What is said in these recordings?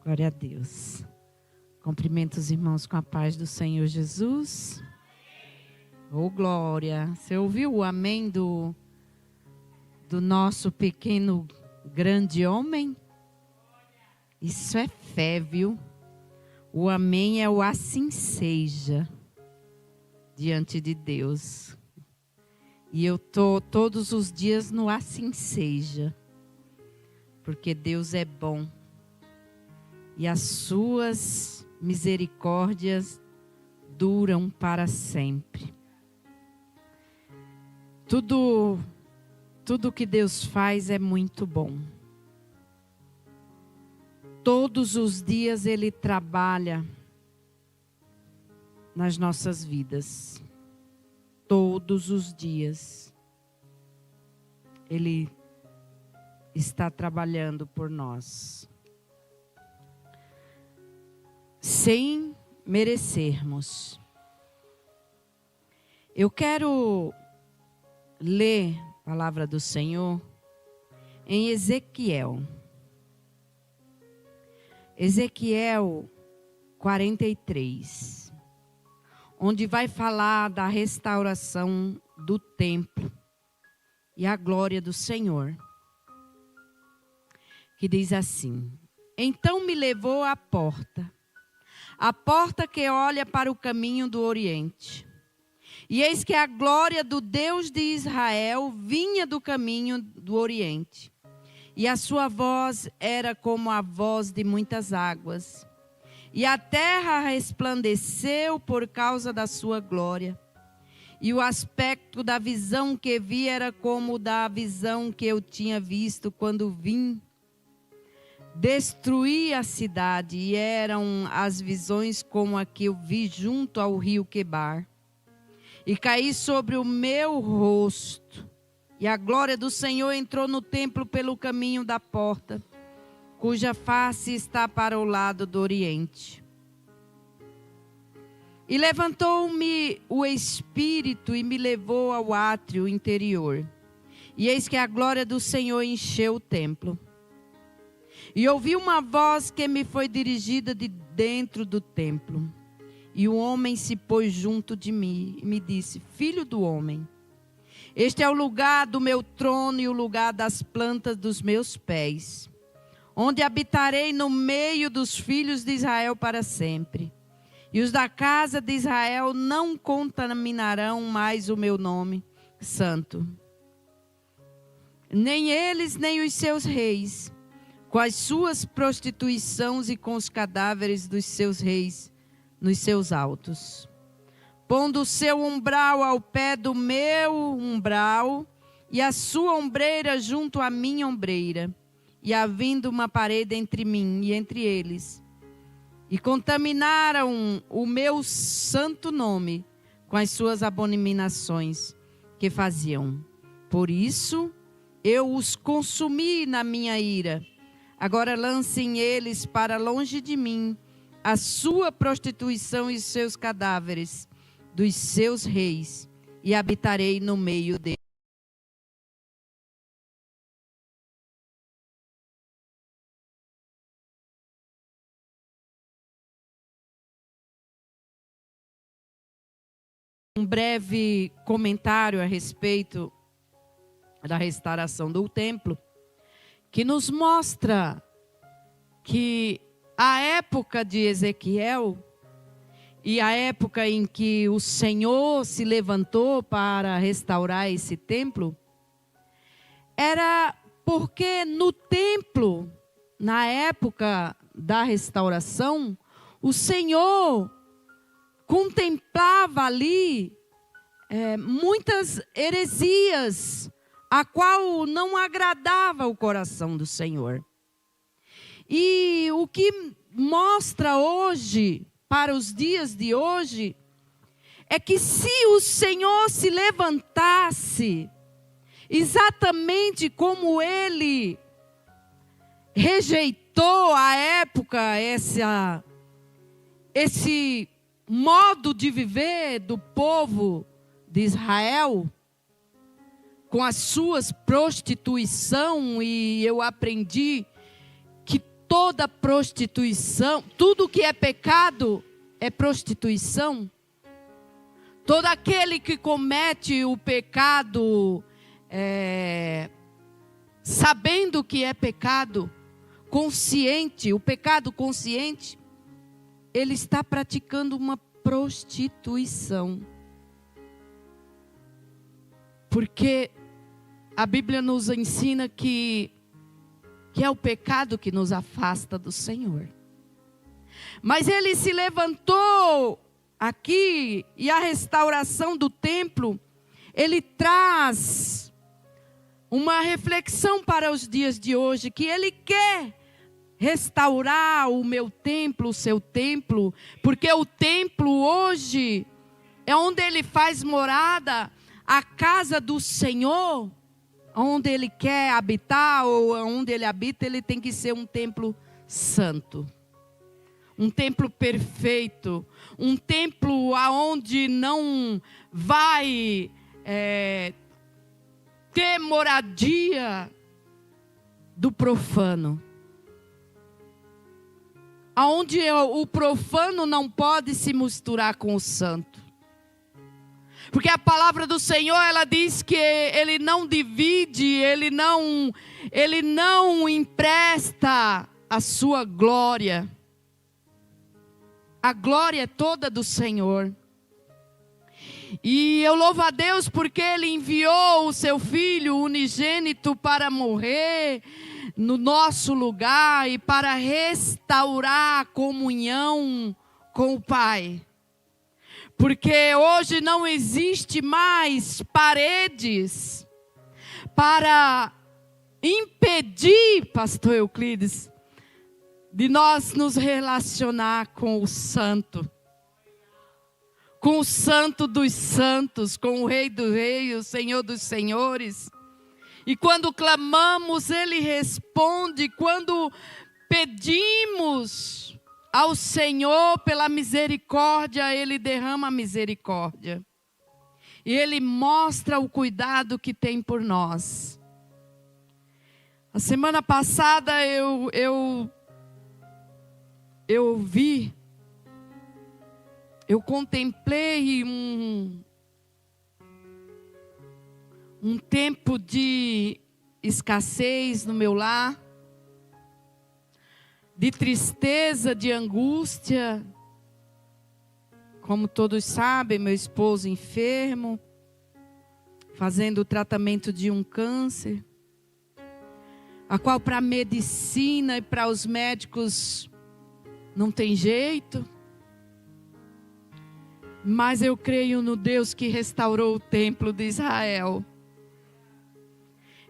Glória a Deus. Cumprimento os irmãos com a paz do Senhor Jesus. Oh, glória. Você ouviu o amém do nosso pequeno grande homem? Isso é fé, viu? O amém é o assim seja diante de Deus. E eu tô todos os dias no assim seja. Porque Deus é bom. E as suas misericórdias duram para sempre. Tudo que Deus faz é muito bom. Todos os dias Ele trabalha nas nossas vidas. Todos os dias Ele está trabalhando por nós. Sem merecermos. Eu quero ler a palavra do Senhor em Ezequiel. Ezequiel 43, onde vai falar da restauração do templo e a glória do Senhor. Que diz assim: então me levou à porta, a porta que olha para o caminho do Oriente. E eis que a glória do Deus de Israel vinha do caminho do Oriente. E a sua voz era como a voz de muitas águas. E a terra resplandeceu por causa da sua glória. E o aspecto da visão que vi era como da visão que eu tinha visto quando vim destruir a cidade, e eram as visões como a que eu vi junto ao rio Quebar. E caí sobre o meu rosto, e a glória do Senhor entrou no templo pelo caminho da porta, cuja face está para o lado do Oriente. E levantou-me o Espírito e me levou ao átrio interior. E eis que a glória do Senhor encheu o templo. E ouvi uma voz que me foi dirigida de dentro do templo. E o homem se pôs junto de mim e me disse: filho do homem, este é o lugar do meu trono e o lugar das plantas dos meus pés, onde habitarei no meio dos filhos de Israel para sempre. E os da casa de Israel não contaminarão mais o meu nome santo, nem eles, nem os seus reis, com as suas prostituições e com os cadáveres dos seus reis nos seus altos. Pondo o seu umbral ao pé do meu umbral, e a sua ombreira junto à minha ombreira, e havendo uma parede entre mim e entre eles. E contaminaram o meu santo nome com as suas abominações que faziam. Por isso eu os consumi na minha ira. Agora lancem eles para longe de mim a sua prostituição e os seus cadáveres dos seus reis, e habitarei no meio deles. Um breve comentário a respeito da restauração do templo, que nos mostra que a época de Ezequiel e a época em que o Senhor se levantou para restaurar esse templo, era porque no templo, na época da restauração, o Senhor contemplava ali muitas heresias, a qual não agradava o coração do Senhor. E o que mostra hoje, para os dias de hoje, é que se o Senhor se levantasse, exatamente como Ele rejeitou à época esse modo de viver do povo de de Israel, com as suas prostituição, e eu aprendi que toda prostituição, tudo que é pecado é prostituição. Todo aquele que comete o pecado, sabendo que é pecado, consciente, o pecado consciente, ele está praticando uma prostituição. Porque a Bíblia nos ensina que é o pecado que nos afasta do Senhor. Mas ele se levantou aqui, e a restauração do templo, ele traz uma reflexão para os dias de hoje, que ele quer restaurar o meu templo, o seu templo, porque o templo hoje é onde ele faz morada, a casa do Senhor, onde ele quer habitar, ou onde ele habita, ele tem que ser um templo santo. Um templo perfeito, um templo aonde não vai ter moradia do profano. Aonde o profano não pode se misturar com o santo. Porque a palavra do Senhor, ela diz que ele não divide, ele não empresta a sua glória. A glória é toda do Senhor. E eu louvo a Deus porque Ele enviou o seu Filho unigênito para morrer no nosso lugar e para restaurar a comunhão com o Pai. Porque hoje não existe mais paredes para impedir, pastor Euclides, de nós nos relacionar com o Santo. Com o Santo dos Santos, com o Rei dos Reis, o Senhor dos Senhores. E quando clamamos, Ele responde. Quando pedimos ao Senhor pela misericórdia, Ele derrama misericórdia. E Ele mostra o cuidado que tem por nós. A semana passada eu contemplei um tempo de escassez no meu lar, de tristeza, de angústia. Como todos sabem, meu esposo enfermo, fazendo o tratamento de um câncer, a qual para a medicina e para os médicos não tem jeito. Mas eu creio no Deus que restaurou o templo de Israel.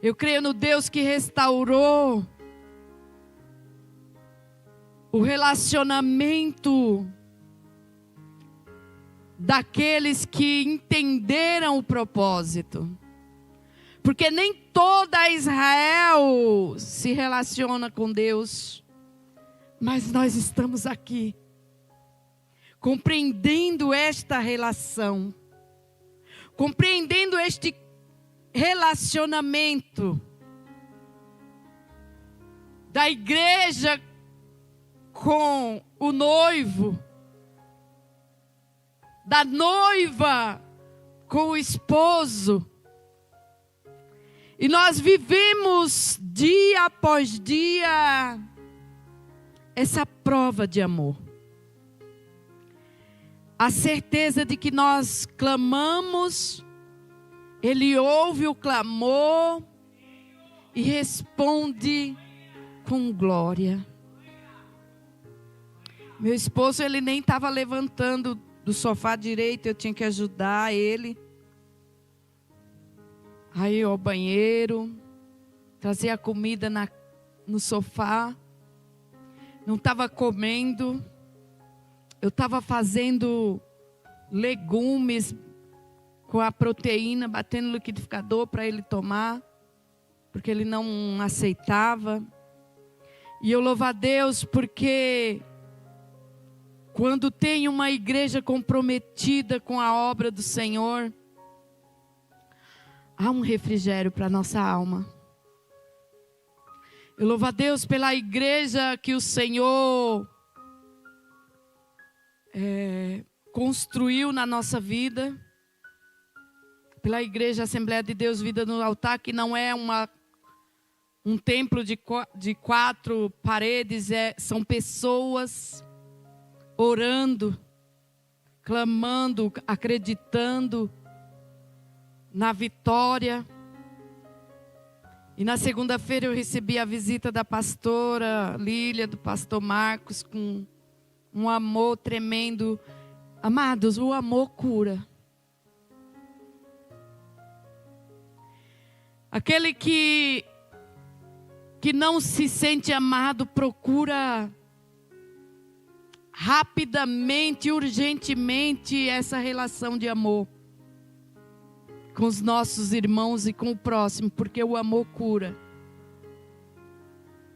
Eu creio no Deus que restaurou o relacionamento daqueles que entenderam o propósito. Porque nem toda Israel se relaciona com Deus. Mas nós estamos aqui, compreendendo esta relação, compreendendo este relacionamento da igreja com o noivo, da noiva com o esposo. E nós vivemos dia após dia essa prova de amor. A certeza de que nós clamamos, Ele ouve o clamor e responde com glória. Meu esposo, ele nem estava levantando do sofá direito, eu tinha que ajudar ele. Aí eu ao banheiro, trazia a comida no sofá. Não estava comendo. Eu estava fazendo legumes com a proteína, batendo no liquidificador para ele tomar, porque ele não aceitava. E eu louvo a Deus porque quando tem uma igreja comprometida com a obra do Senhor, há um refrigério para a nossa alma. Eu louvo a Deus pela igreja que o Senhor construiu na nossa vida. Pela igreja Assembleia de Deus Vida no Altar, que não é um templo de 4 paredes, são pessoas orando, clamando, acreditando na vitória. E na segunda-feira eu recebi a visita da pastora Lília, do pastor Marcos, com um amor tremendo. Amados, o amor cura. Aquele que não se sente amado procura rapidamente, urgentemente essa relação de amor com os nossos irmãos e com o próximo, porque o amor cura.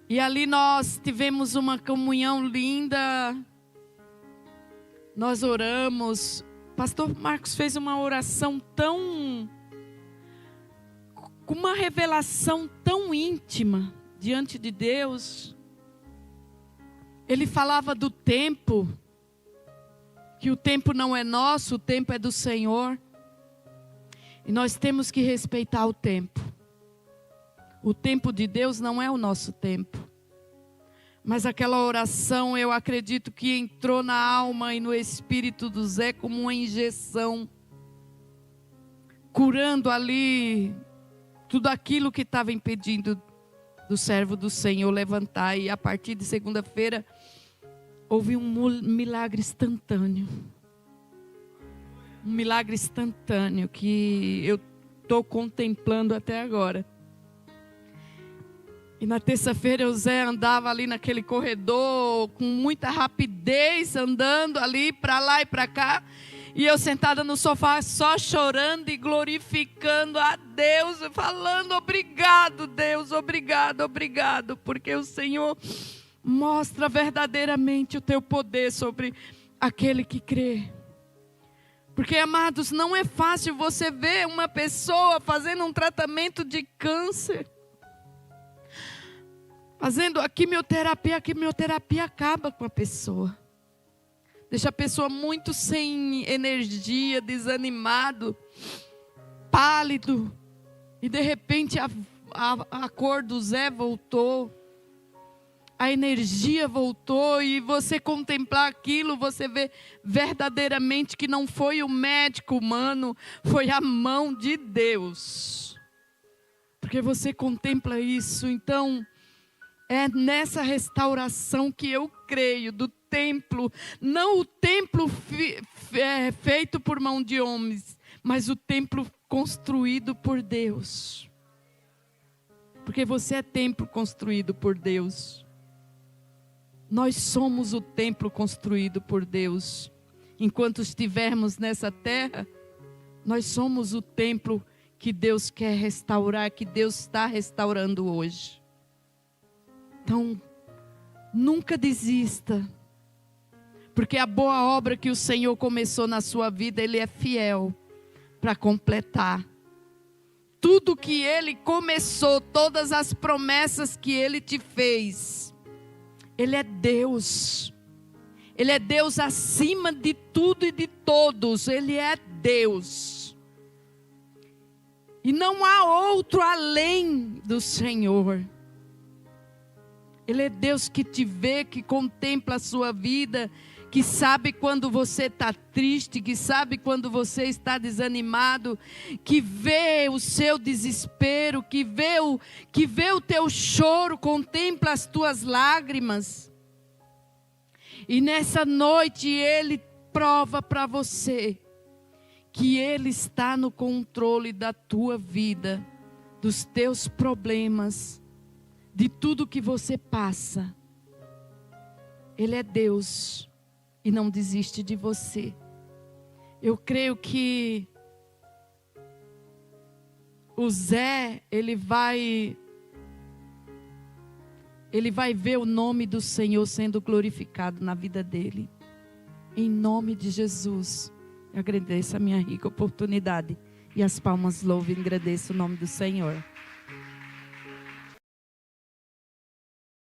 E ali nós tivemos uma comunhão linda, nós oramos. Pastor Marcos fez uma oração com uma revelação tão íntima diante de Deus. Ele falava do tempo, que o tempo não é nosso, o tempo é do Senhor. E nós temos que respeitar o tempo. O tempo de Deus não é o nosso tempo. Mas aquela oração, eu acredito que entrou na alma e no espírito do Zé como uma injeção, curando ali tudo aquilo que estava impedindo do servo do Senhor levantar. E a partir de segunda-feira, houve um milagre instantâneo. Um milagre instantâneo que eu estou contemplando até agora. E na terça-feira o Zé andava ali naquele corredor com muita rapidez, andando ali para lá e para cá. E eu sentada no sofá só chorando e glorificando a Deus, falando obrigado Deus, obrigado, obrigado. Porque o Senhor mostra verdadeiramente o teu poder sobre aquele que crê. Porque, amados, não é fácil você ver uma pessoa fazendo um tratamento de câncer, fazendo a quimioterapia acaba com a pessoa. Deixa a pessoa muito sem energia, desanimado, pálido. E de repente a cor do Zé voltou. A energia voltou e você contemplar aquilo, você vê verdadeiramente que não foi o médico humano, foi a mão de Deus. Porque você contempla isso. Então, é nessa restauração que eu creio, do templo, não o templo feito por mão de homens, mas o templo construído por Deus. Porque você é templo construído por Deus. Nós somos o templo construído por Deus. Enquanto estivermos nessa terra, nós somos o templo que Deus quer restaurar, que Deus está restaurando hoje. Então, nunca desista. Porque a boa obra que o Senhor começou na sua vida, Ele é fiel para completar. Tudo que Ele começou, todas as promessas que Ele te fez, Ele é Deus. Ele é Deus acima de tudo e de todos. Ele é Deus. E não há outro além do Senhor. Ele é Deus que te vê, que contempla a sua vida, que sabe quando você está triste, que sabe quando você está desanimado, que vê o seu desespero, que vê o teu choro, contempla as tuas lágrimas. E nessa noite Ele prova para você que Ele está no controle da tua vida, dos teus problemas, de tudo que você passa. Ele é Deus e não desiste de você. Eu creio que o Zé, ele vai ver o nome do Senhor sendo glorificado na vida dele. Em nome de Jesus, eu agradeço a minha rica oportunidade E as palmas louvam e agradeçam o nome do Senhor.